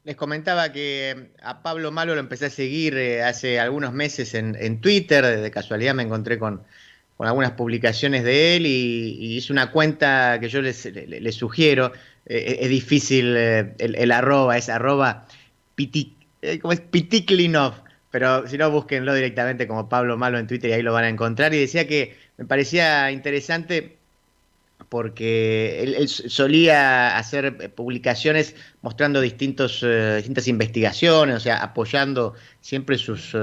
Les comentaba que a Pablo Malo lo empecé a seguir hace algunos meses en Twitter. De casualidad me encontré con algunas publicaciones de él y hice una cuenta que yo les sugiero. Es difícil el arroba, es arroba ¿cómo es? Pitiklinov, pero si no, búsquenlo directamente como Pablo Malo en Twitter y ahí lo van a encontrar. Y decía que me parecía interesante porque él solía hacer publicaciones mostrando distintas investigaciones, o sea, apoyando siempre sus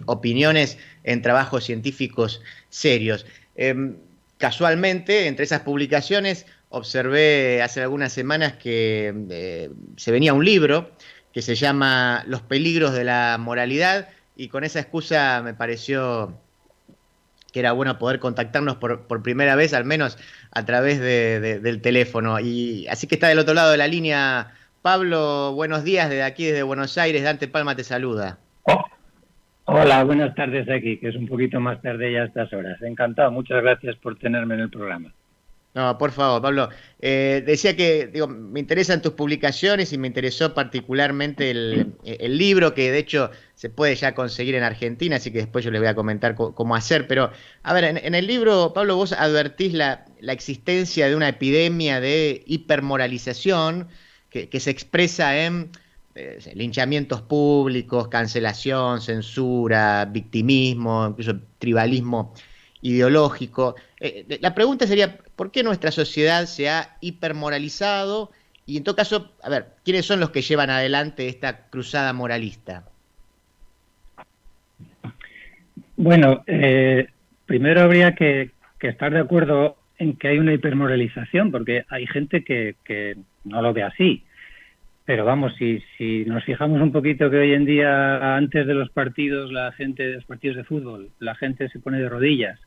opiniones en trabajos científicos serios. Casualmente, entre esas publicaciones, observé hace algunas semanas que se venía un libro que se llama Los peligros de la moralidad, y con esa excusa me pareció que era bueno poder contactarnos por primera vez, al menos a través del teléfono. Y así que está del otro lado de la línea. Pablo, buenos días desde aquí, desde Buenos Aires. Dante Palma te saluda. Oh, hola, buenas tardes aquí, que es un poquito más tarde ya a estas horas. Encantado, muchas gracias por tenerme en el programa. No, por favor, Pablo. Decía que digo, me interesan tus publicaciones y me interesó particularmente el libro, que de hecho se puede ya conseguir en Argentina, así que después yo les voy a comentar cómo hacer. Pero, a ver, en el libro, Pablo, vos advertís la existencia de una epidemia de hipermoralización que se expresa en linchamientos públicos, cancelación, censura, victimismo, incluso tribalismo ideológico. La pregunta sería, ¿por qué nuestra sociedad se ha hipermoralizado? Y en todo caso, a ver, ¿quiénes son los que llevan adelante esta cruzada moralista? Bueno, primero habría que estar de acuerdo en que hay una hipermoralización, porque hay gente que no lo ve así. Pero vamos, si nos fijamos un poquito que hoy en día, antes de los partidos, la gente de los partidos de fútbol, la gente se pone de rodillas,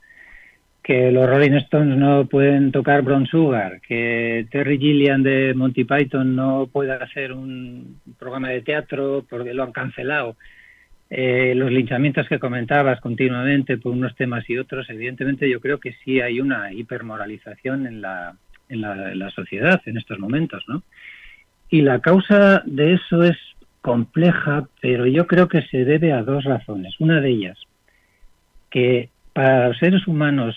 que los Rolling Stones no pueden tocar Brown Sugar, que Terry Gilliam de Monty Python no puede hacer un programa de teatro porque lo han cancelado. Los linchamientos que comentabas continuamente por unos temas y otros, evidentemente yo creo que sí hay una hipermoralización en la sociedad en estos momentos, ¿no? Y la causa de eso es compleja, pero yo creo que se debe a dos razones. Una de ellas, que para los seres humanos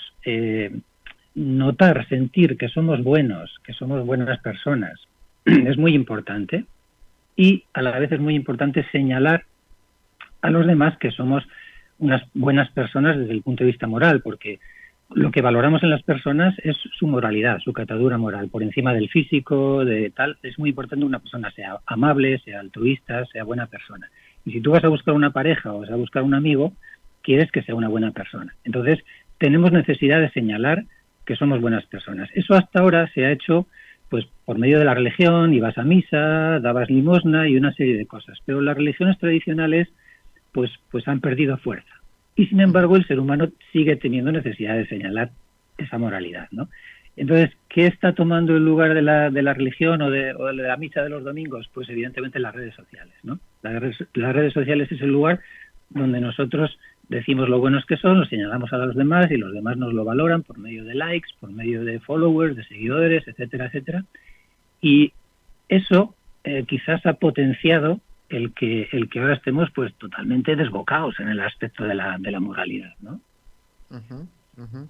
notar, sentir que somos buenos, que somos buenas personas, es muy importante, y a la vez es muy importante señalar a los demás que somos unas buenas personas desde el punto de vista moral, porque lo que valoramos en las personas es su moralidad, su catadura moral, por encima del físico, de tal. Es muy importante que una persona sea amable, sea altruista, sea buena persona. Y si tú vas a buscar una pareja o vas a buscar un amigo, quieres que sea una buena persona. Entonces, tenemos necesidad de señalar que somos buenas personas. Eso hasta ahora se ha hecho pues por medio de la religión, ibas a misa, dabas limosna y una serie de cosas. Pero las religiones tradicionales pues han perdido fuerza. Y sin embargo, el ser humano sigue teniendo necesidad de señalar esa moralidad, ¿no? Entonces, ¿qué está tomando el lugar de la religión o de la misa de los domingos? Pues evidentemente las redes sociales, ¿no? Las redes sociales es el lugar donde nosotros decimos lo buenos que son, lo señalamos a los demás y los demás nos lo valoran por medio de likes, por medio de followers, de seguidores, etcétera, etcétera. Y eso quizás ha potenciado el que ahora estemos pues totalmente desbocados en el aspecto de la moralidad, ¿no? Uh-huh, uh-huh.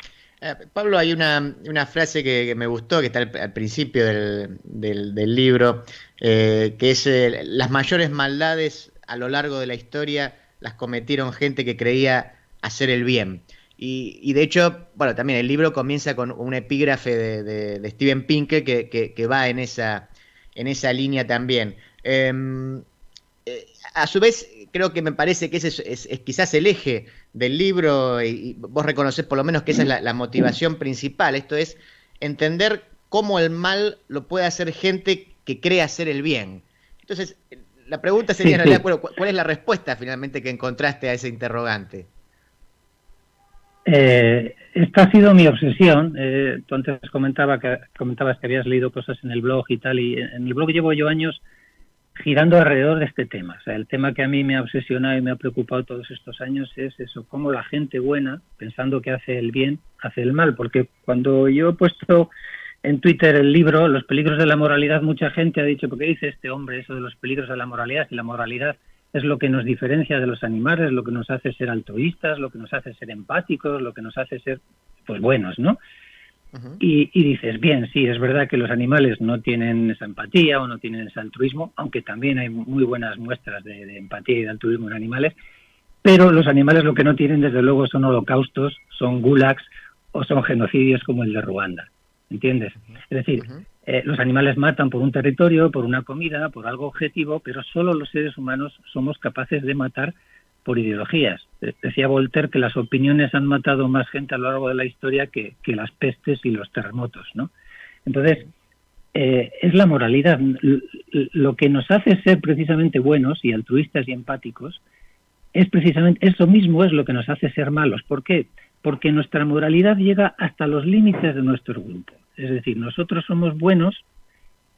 Pablo, hay una frase que me gustó, que está al principio del libro, que es las mayores maldades a lo largo de la historia las cometieron gente que creía hacer el bien. Y de hecho, bueno, también el libro comienza con un epígrafe de Steven Pinker que va en esa línea también. A su vez, creo que me parece que ese es quizás el eje del libro y vos reconocés por lo menos que esa es la motivación principal. Esto es entender cómo el mal lo puede hacer gente que cree hacer el bien. Entonces, la pregunta sería Sí, en realidad, sí. bueno, ¿cuál es la respuesta finalmente que encontraste a ese interrogante? Esta ha sido mi obsesión. Tú antes comentabas que habías leído cosas en el blog y tal, y en el blog llevo yo años girando alrededor de este tema. O sea, el tema que a mí me ha obsesionado y me ha preocupado todos estos años es eso, cómo la gente buena, pensando que hace el bien, hace el mal. Porque cuando yo he puesto en Twitter el libro Los peligros de la moralidad, mucha gente ha dicho, ¿por qué dice este hombre eso de los peligros de la moralidad? Si la moralidad es lo que nos diferencia de los animales, lo que nos hace ser altruistas, lo que nos hace ser empáticos, lo que nos hace ser, pues, buenos, ¿no? Ujú. Y dices, bien, sí, es verdad que los animales no tienen esa empatía o no tienen ese altruismo, aunque también hay muy buenas muestras de empatía y de altruismo en animales, pero los animales lo que no tienen, desde luego, son holocaustos, son gulags o son genocidios como el de Ruanda, ¿entiendes? Es decir, Ujú. los animales matan por un territorio, por una comida, por algo objetivo, pero solo los seres humanos somos capaces de matar por ideologías. Decía Voltaire que las opiniones han matado más gente a lo largo de la historia que las pestes y los terremotos, ¿no? Entonces, es la moralidad. Lo que nos hace ser precisamente buenos y altruistas y empáticos es precisamente eso mismo, es lo que nos hace ser malos. ¿Por qué? Porque nuestra moralidad llega hasta los límites de nuestro grupo. Es decir, nosotros somos buenos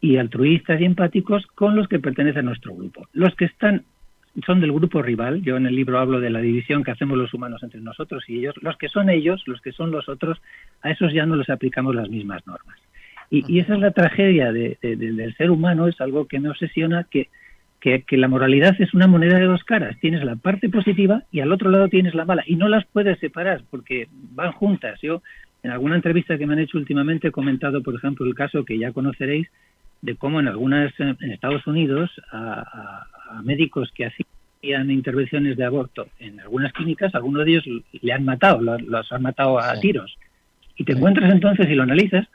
y altruistas y empáticos con los que pertenecen a nuestro grupo. Los que son del grupo rival, yo en el libro hablo de la división que hacemos los humanos entre nosotros y ellos, los que son los otros, a esos ya no les aplicamos las mismas normas. Y esa es la tragedia del ser humano, es algo que me obsesiona, que la moralidad es una moneda de dos caras. Tienes la parte positiva y al otro lado tienes la mala. Y no las puedes separar porque van juntas. Yo, en alguna entrevista que me han hecho últimamente, he comentado, por ejemplo, el caso que ya conoceréis, de cómo en Estados Unidos, a médicos que hacían intervenciones de aborto en algunas clínicas, algunos de ellos le han matado, los han matado a tiros. Y te encuentras entonces, y lo analizas,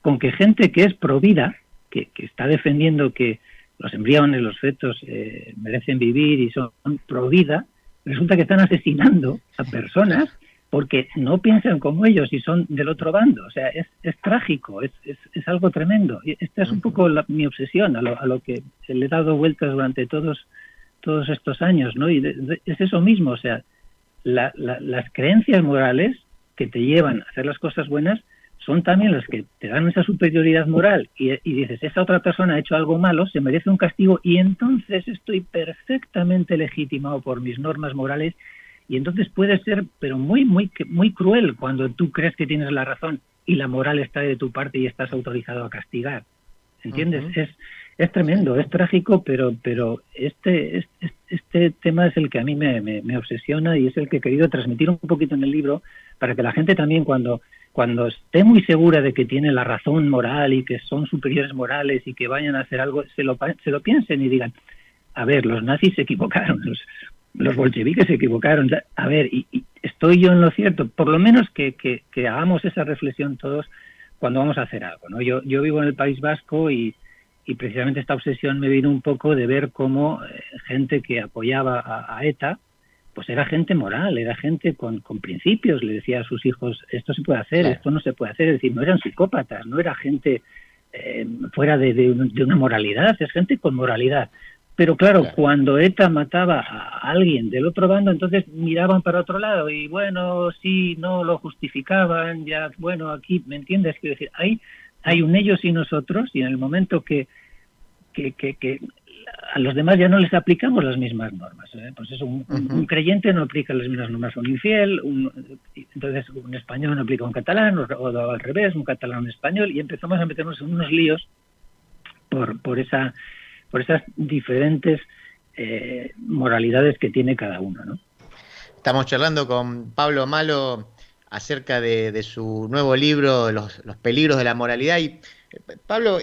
con que gente que es pro vida, que está defendiendo que los embriones, los fetos merecen vivir y son pro vida, resulta que están asesinando a personas porque no piensan como ellos y son del otro bando. O sea, es trágico, es algo tremendo. Y esta es un poco mi obsesión, a lo que le he dado vueltas durante todos estos años, ¿no? Y es eso mismo, o sea, las creencias morales que te llevan a hacer las cosas buenas son también las que te dan esa superioridad moral y dices, esa otra persona ha hecho algo malo, se merece un castigo y entonces estoy perfectamente legitimado por mis normas morales y entonces puede ser, pero muy, muy, muy cruel cuando tú crees que tienes la razón y la moral está de tu parte y estás autorizado a castigar. ¿Entiendes? Es tremendo, es trágico, pero este tema es el que a mí me obsesiona y es el que he querido transmitir un poquito en el libro para que la gente también cuando esté muy segura de que tiene la razón moral y que son superiores morales y que vayan a hacer algo, se lo piensen y digan, a ver, los nazis se equivocaron, los bolcheviques se equivocaron, a ver, y estoy yo en lo cierto, por lo menos que hagamos esa reflexión todos cuando vamos a hacer algo, ¿no? Yo vivo en el País Vasco y precisamente esta obsesión me vino un poco de ver cómo gente que apoyaba a ETA, pues era gente moral, era gente con principios, le decía a sus hijos, esto se puede hacer, esto no se puede hacer, es decir, no eran psicópatas, no era gente fuera de una moralidad, es gente con moralidad. Pero claro, cuando ETA mataba a alguien del otro bando, entonces miraban para otro lado y bueno, sí, no lo justificaban, ya, bueno, aquí, ¿me entiendes? Quiero decir, hay un ellos y nosotros y en el momento que a los demás ya no les aplicamos las mismas normas. Pues eso, un creyente no aplica las mismas normas a un infiel, entonces un español no aplica a un catalán, o al revés, un catalán a un español, y empezamos a meternos en unos líos por esas diferentes moralidades que tiene cada uno, ¿no? Estamos charlando con Pablo Malo acerca de su nuevo libro, Los peligros de la moralidad. Y Pablo,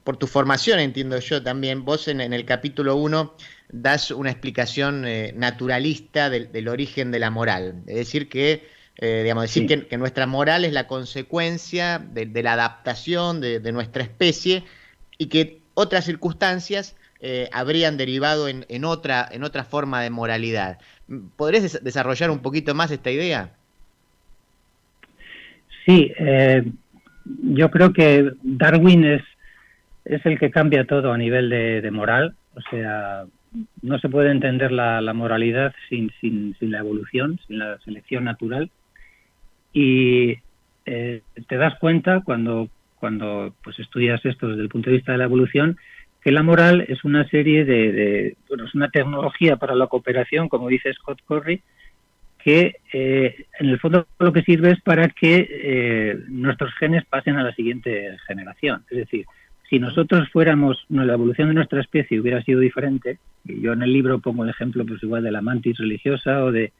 por tu formación, entiendo yo también, vos en el capítulo 1 das una explicación naturalista del origen de la moral. Es decir, decir que nuestra moral es la consecuencia de la adaptación de nuestra especie y que otras circunstancias habrían derivado en otra forma de moralidad. ¿Podrías desarrollar un poquito más esta idea? Sí, yo creo que Darwin es el que cambia todo a nivel de moral. O sea, no se puede entender la moralidad sin la evolución, sin la selección natural. Y te das cuenta cuando pues estudias esto desde el punto de vista de la evolución, que la moral es una serie es una tecnología para la cooperación, como dice Scott Curry, que en el fondo lo que sirve es para que nuestros genes pasen a la siguiente generación. Es decir, si nosotros fuéramos, la evolución de nuestra especie hubiera sido diferente, y yo en el libro pongo el ejemplo pues igual de la mantis religiosa o de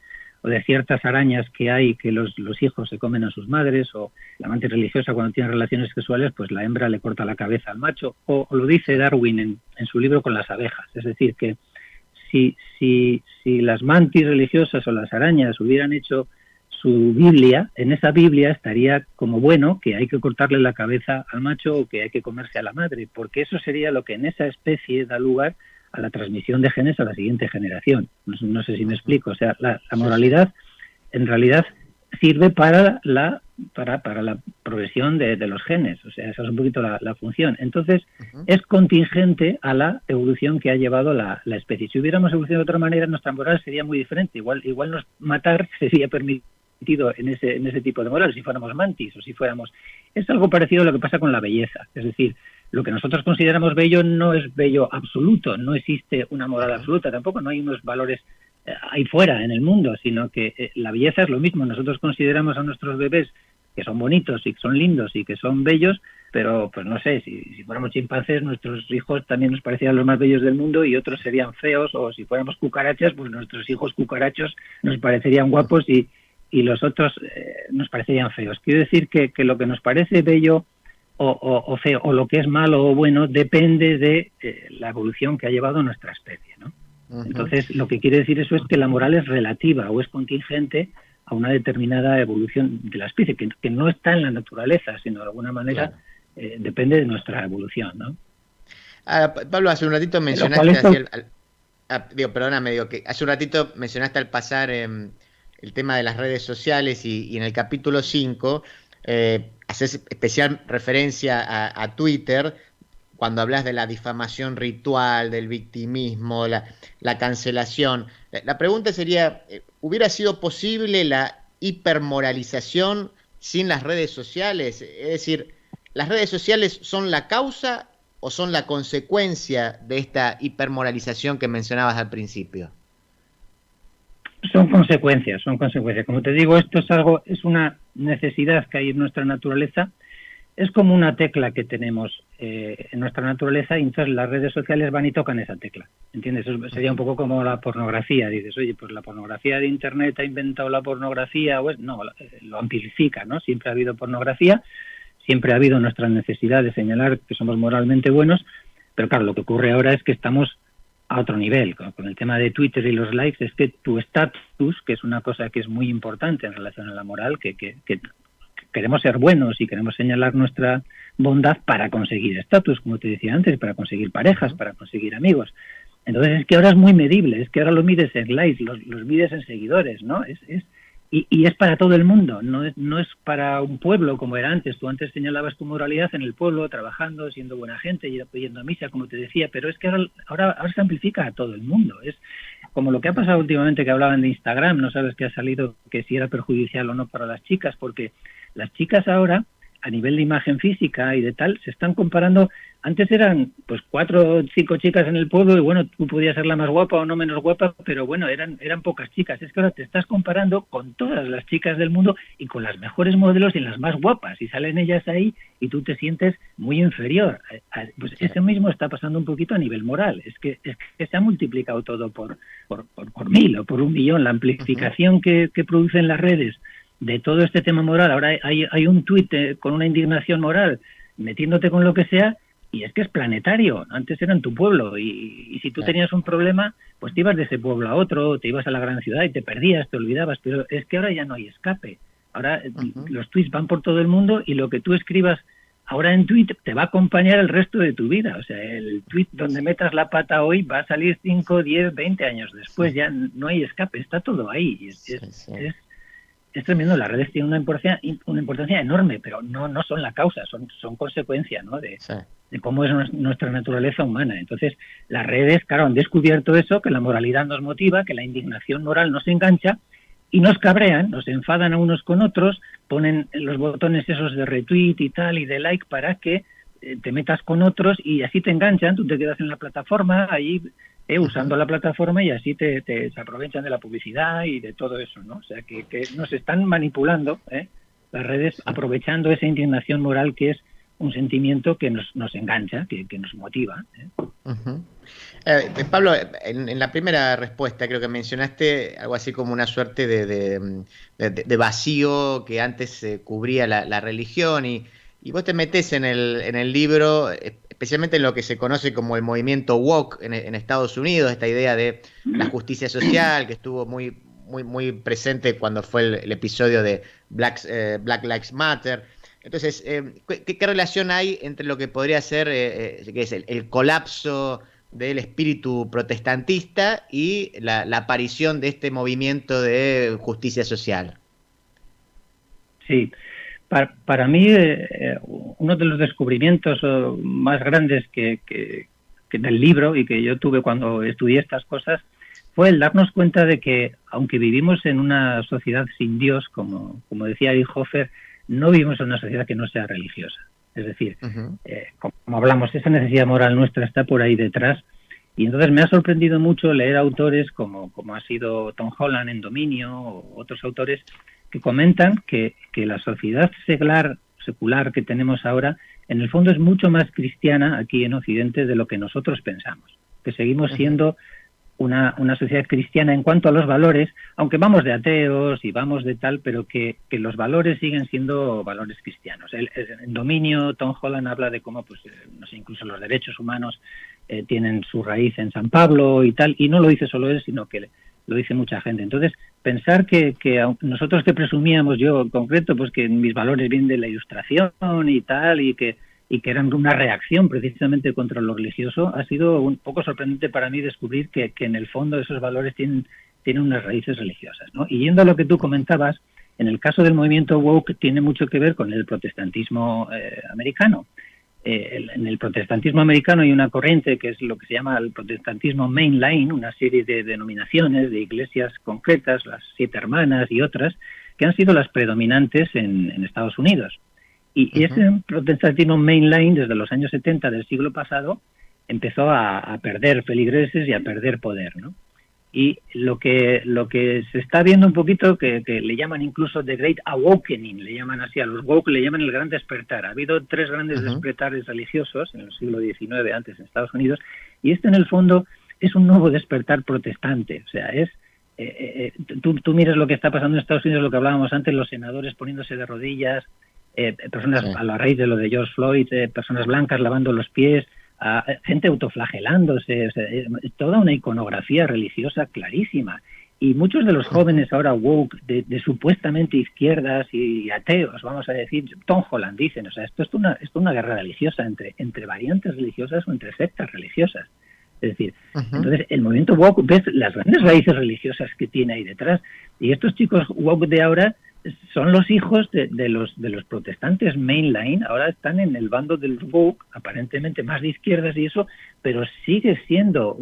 ciertas arañas que hay que los hijos se comen a sus madres, o la mantis religiosa cuando tiene relaciones sexuales, pues la hembra le corta la cabeza al macho, o lo dice Darwin en su libro con las abejas. Es decir, que si las mantis religiosas o las arañas hubieran hecho su Biblia, en esa Biblia estaría como bueno que hay que cortarle la cabeza al macho o que hay que comerse a la madre, porque eso sería lo que en esa especie da lugar a la transmisión de genes a la siguiente generación. No sé si me explico. O sea, la moralidad en realidad sirve para la progresión de los genes. O sea, esa es un poquito la función. Entonces, es contingente a la evolución que ha llevado la especie. Si hubiéramos evolucionado de otra manera, nuestra moral sería muy diferente. Igual matar sería permitido en ese tipo de moral, si fuéramos mantis o si fuéramos... Es algo parecido a lo que pasa con la belleza. Es decir, lo que nosotros consideramos bello no es bello absoluto, no existe una moral absoluta, tampoco no hay unos valores ahí fuera en el mundo, sino que la belleza es lo mismo. Nosotros consideramos a nuestros bebés que son bonitos y que son lindos y que son bellos, pero pues no sé, si fuéramos chimpancés, nuestros hijos también nos parecían los más bellos del mundo y otros serían feos, o si fuéramos cucarachas, pues nuestros hijos cucarachos nos parecerían guapos y los otros nos parecerían feos. Quiero decir que lo que nos parece bello o feo, o lo que es malo o bueno, depende de la evolución que ha llevado nuestra especie, ¿no? Entonces, lo que quiere decir eso es que la moral es relativa o es contingente a una determinada evolución de la especie, que no está en la naturaleza, sino de alguna manera depende de nuestra evolución, ¿no? Pablo, hace un ratito mencionaste, que hace un ratito mencionaste al pasar el tema de las redes sociales y en el capítulo 5 haces especial referencia a Twitter cuando hablas de la difamación ritual, del victimismo, la cancelación. La pregunta sería, ¿hubiera sido posible la hipermoralización sin las redes sociales? Es decir, ¿las redes sociales son la causa o son la consecuencia de esta hipermoralización que mencionabas al principio? Son consecuencias. Como te digo, es una necesidad que hay en nuestra naturaleza. Es como una tecla que tenemos en nuestra naturaleza y entonces las redes sociales van y tocan esa tecla. ¿Entiendes? Eso sería un poco como la pornografía. Dices, oye, pues la pornografía de Internet ha inventado la pornografía. Pues no, lo amplifica, ¿no? Siempre ha habido pornografía, siempre ha habido nuestra necesidad de señalar que somos moralmente buenos, pero claro, lo que ocurre ahora es que estamos a otro nivel. Con el tema de Twitter y los likes, es que tu estatus, que es una cosa que es muy importante en relación a la moral, que queremos ser buenos y queremos señalar nuestra bondad para conseguir estatus, como te decía antes, para conseguir parejas, para conseguir amigos. Entonces es que ahora es muy medible, es que ahora lo mides en likes, los mides en seguidores, ¿no? Y es para todo el mundo, no es para un pueblo como era antes. Tú antes señalabas tu moralidad en el pueblo, trabajando, siendo buena gente, yendo a misa, como te decía, pero es que ahora se amplifica a todo el mundo. Es como lo que ha pasado últimamente, que hablaban de Instagram, no sabes qué ha salido, que si era perjudicial o no para las chicas, porque las chicas ahora, a nivel de imagen física y de tal, se están comparando. Antes eran pues 4 o 5 chicas en el pueblo y bueno, tú podías ser la más guapa o no menos guapa, pero bueno, eran pocas chicas. Es que ahora te estás comparando con todas las chicas del mundo y con las mejores modelos y las más guapas, y salen ellas ahí y tú te sientes muy inferior. Pues eso mismo está pasando un poquito a nivel moral. Es que se ha multiplicado todo por 1000 o por 1.000.000. La amplificación que producen las redes de todo este tema moral. Ahora hay un tuit con una indignación moral metiéndote con lo que sea, y es que es planetario. Antes era en tu pueblo y si tú tenías un problema, pues te ibas de ese pueblo a otro, te ibas a la gran ciudad y te perdías, te olvidabas, pero es que ahora ya no hay escape. Ahora los tweets van por todo el mundo y lo que tú escribas ahora en tweet te va a acompañar el resto de tu vida. O sea, el tweet donde metas la pata hoy va a salir 5, 10, 20 años después. Ya no hay escape, está todo ahí. Es tremendo. Las redes tienen una importancia enorme, pero no son la causa, son consecuencia, ¿no? de cómo es nuestra naturaleza humana. Entonces, las redes, claro, han descubierto eso, que la moralidad nos motiva, que la indignación moral nos engancha y nos cabrean, nos enfadan a unos con otros, ponen los botones esos de retweet y tal y de like para que te metas con otros y así te enganchan, tú te quedas en la plataforma ahí usando la plataforma y así se aprovechan de la publicidad y de todo eso, ¿no? O sea, que nos están manipulando las redes, aprovechando esa indignación moral que es un sentimiento que nos engancha, que nos motiva. Uh-huh. Pablo, en la primera respuesta creo que mencionaste algo así como una suerte de vacío que antes cubría la religión y vos te metés en el libro, especialmente en lo que se conoce como el movimiento woke en Estados Unidos, esta idea de la justicia social que estuvo muy presente cuando fue el episodio de Black Lives Matter. Entonces, ¿qué relación hay entre lo que podría ser que es el colapso del espíritu protestantista y la aparición de este movimiento de justicia social? Sí, para mí uno de los descubrimientos más grandes que del libro y que yo tuve cuando estudié estas cosas fue el darnos cuenta de que, aunque vivimos en una sociedad sin Dios, como decía Eric Hoffer, no vivimos en una sociedad que no sea religiosa. Es decir, como hablamos, esa necesidad moral nuestra está por ahí detrás. Y entonces me ha sorprendido mucho leer autores como ha sido Tom Holland en Dominio o otros autores que comentan que la sociedad secular que tenemos ahora, en el fondo es mucho más cristiana aquí en Occidente de lo que nosotros pensamos. Que seguimos siendo una sociedad cristiana en cuanto a los valores, aunque vamos de ateos y vamos de tal, pero que los valores siguen siendo valores cristianos. En Dominio, Tom Holland habla de cómo, pues, no sé, incluso los derechos humanos tienen su raíz en San Pablo y tal, y no lo dice solo él, sino que lo dice mucha gente. Entonces, pensar que nosotros que presumíamos, yo en concreto, pues que mis valores vienen de la Ilustración y tal, y que eran una reacción precisamente contra lo religioso, ha sido un poco sorprendente para mí descubrir que en el fondo esos valores tienen unas raíces religiosas, ¿no? Y yendo a lo que tú comentabas, en el caso del movimiento woke tiene mucho que ver con el protestantismo americano. En el protestantismo americano hay una corriente que es lo que se llama el protestantismo mainline, una serie de denominaciones, de iglesias concretas, las 7 hermanas y otras, que han sido las predominantes en Estados Unidos. Y ese protestantismo mainline, desde los años 70 del siglo pasado, empezó a perder feligreses y a perder poder, ¿no? Y lo que se está viendo un poquito, que le llaman incluso The Great Awakening, le llaman así, a los woke le llaman el gran despertar. Ha habido 3 grandes despertares religiosos en el siglo XIX, antes en Estados Unidos, y en el fondo es un nuevo despertar protestante. O sea, tú miras lo que está pasando en Estados Unidos, lo que hablábamos antes, los senadores poniéndose de rodillas, personas a la raíz de lo de George Floyd, personas blancas lavando los pies, gente autoflagelándose, o sea, es toda una iconografía religiosa clarísima. Y muchos de los jóvenes ahora woke, de supuestamente izquierdas y ateos, vamos a decir, Tom Holland dicen, o sea, esto es una guerra religiosa entre variantes religiosas o entre sectas religiosas. Es decir, entonces el movimiento woke, ves las grandes raíces religiosas que tiene ahí detrás, y estos chicos woke de ahora son los hijos de los protestantes mainline, ahora están en el bando del woke, aparentemente más de izquierdas y eso, pero sigue siendo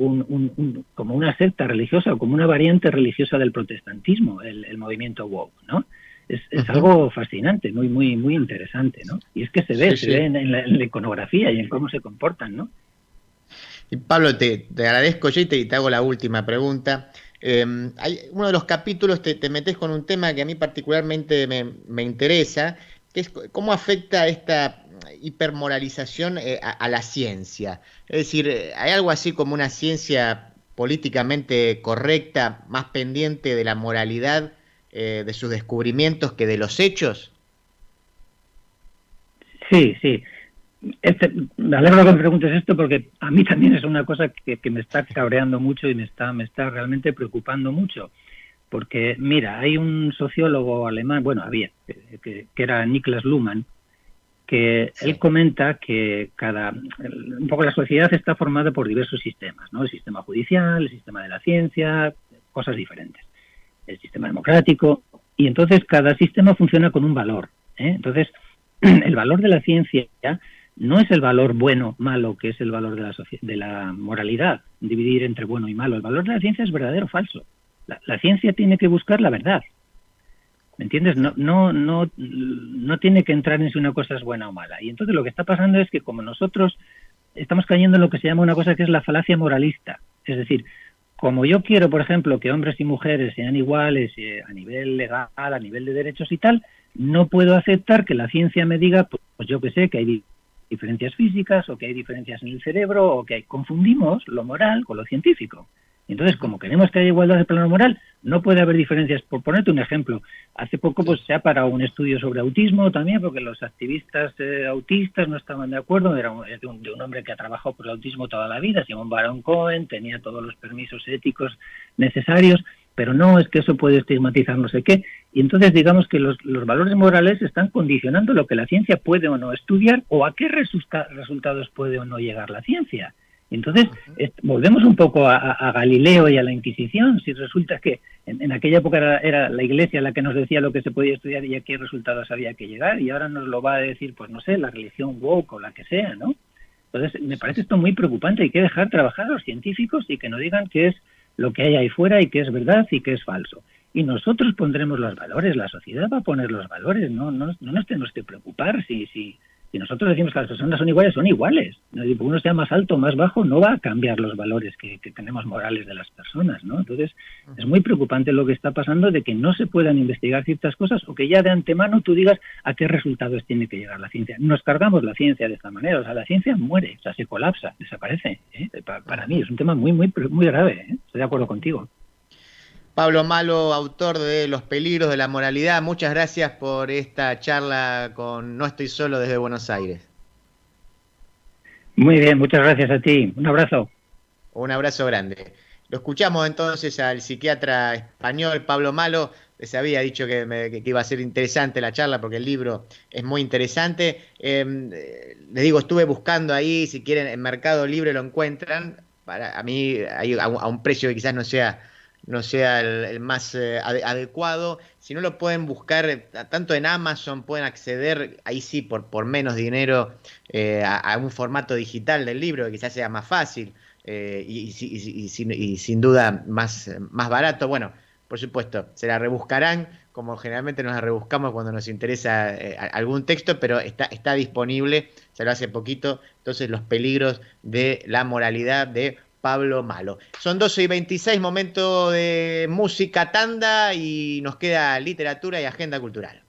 como una secta religiosa o como una variante religiosa del protestantismo, el movimiento woke, ¿no? Es algo fascinante, muy interesante, ¿no? Y es que se ve en la iconografía y en cómo se comportan, ¿no? Y Pablo, te agradezco yo y te hago la última pregunta. Hay uno de los capítulos te metes con un tema que a mí particularmente me interesa, que es cómo afecta esta hipermoralización a la ciencia. Es decir, hay algo así como una ciencia políticamente correcta, más pendiente de la moralidad de sus descubrimientos que de los hechos. Sí. Me alegro que me preguntes esto porque a mí también es una cosa que me está cabreando mucho y me está realmente preocupando mucho. Porque, mira, hay un sociólogo alemán, bueno, había, que era Niklas Luhmann, que él comenta que un poco la sociedad está formada por diversos sistemas, ¿no? El sistema judicial, el sistema de la ciencia, cosas diferentes. El sistema democrático, y entonces cada sistema funciona con un valor, ¿eh? Entonces, el valor de la ciencia no es el valor bueno, malo, que es el valor de la moralidad, dividir entre bueno y malo. El valor de la ciencia es verdadero o falso. La ciencia tiene que buscar la verdad. ¿Me entiendes? No tiene que entrar en si una cosa es buena o mala. Y entonces lo que está pasando es que como nosotros estamos cayendo en lo que se llama una cosa que es la falacia moralista. Es decir, como yo quiero, por ejemplo, que hombres y mujeres sean iguales a nivel legal, a nivel de derechos y tal, no puedo aceptar que la ciencia me diga, pues yo que sé, que hay diferencias físicas o que hay diferencias en el cerebro o que confundimos lo moral con lo científico. Entonces, como queremos que haya igualdad de plano moral, no puede haber diferencias. Por ponerte un ejemplo, hace poco pues se ha parado un estudio sobre autismo también, porque los activistas autistas no estaban de acuerdo. Era de un hombre que ha trabajado por el autismo toda la vida, Simon Baron Cohen, tenía todos los permisos éticos necesarios, pero no, es que eso puede estigmatizar no sé qué. Y entonces digamos que los valores morales están condicionando lo que la ciencia puede o no estudiar o a qué resultados puede o no llegar la ciencia. Entonces, volvemos un poco a Galileo y a la Inquisición. Si resulta que en aquella época era la Iglesia la que nos decía lo que se podía estudiar y a qué resultados había que llegar, y ahora nos lo va a decir, pues no sé, la religión woke o la que sea, ¿no? Entonces, me parece esto muy preocupante. Hay que dejar trabajar a los científicos y que no digan qué es lo que hay ahí fuera y qué es verdad y qué es falso. Y nosotros pondremos los valores, la sociedad va a poner los valores, no nos tenemos que preocupar si nosotros decimos que las personas son iguales, son iguales. Porque uno sea más alto o más bajo, no va a cambiar los valores que tenemos morales de las personas, ¿no? Entonces, es muy preocupante lo que está pasando de que no se puedan investigar ciertas cosas o que ya de antemano tú digas a qué resultados tiene que llegar la ciencia. Nos cargamos la ciencia de esta manera, o sea, la ciencia muere, o sea, se colapsa, desaparece. Para mí es un tema muy grave, ¿eh? Estoy de acuerdo contigo. Pablo Malo, autor de Los peligros de la moralidad, muchas gracias por esta charla con No estoy solo desde Buenos Aires. Muy bien, muchas gracias a ti. Un abrazo. Un abrazo grande. Lo escuchamos entonces al psiquiatra español Pablo Malo. Les había dicho que iba a ser interesante la charla porque el libro es muy interesante. Les digo, estuve buscando ahí, si quieren, en Mercado Libre lo encuentran. A mí, a un precio que quizás no sea el más adecuado. Si no lo pueden buscar, tanto en Amazon pueden acceder, ahí sí, por menos dinero, a un formato digital del libro, que quizás sea más fácil. Y sin duda más barato. Bueno, por supuesto, se la rebuscarán como generalmente nos la rebuscamos cuando nos interesa algún texto, pero está disponible, se lo hace poquito, entonces Los peligros de la moralidad de Pablo Malo. Son 12:26, momento de música tanda y nos queda literatura y agenda cultural.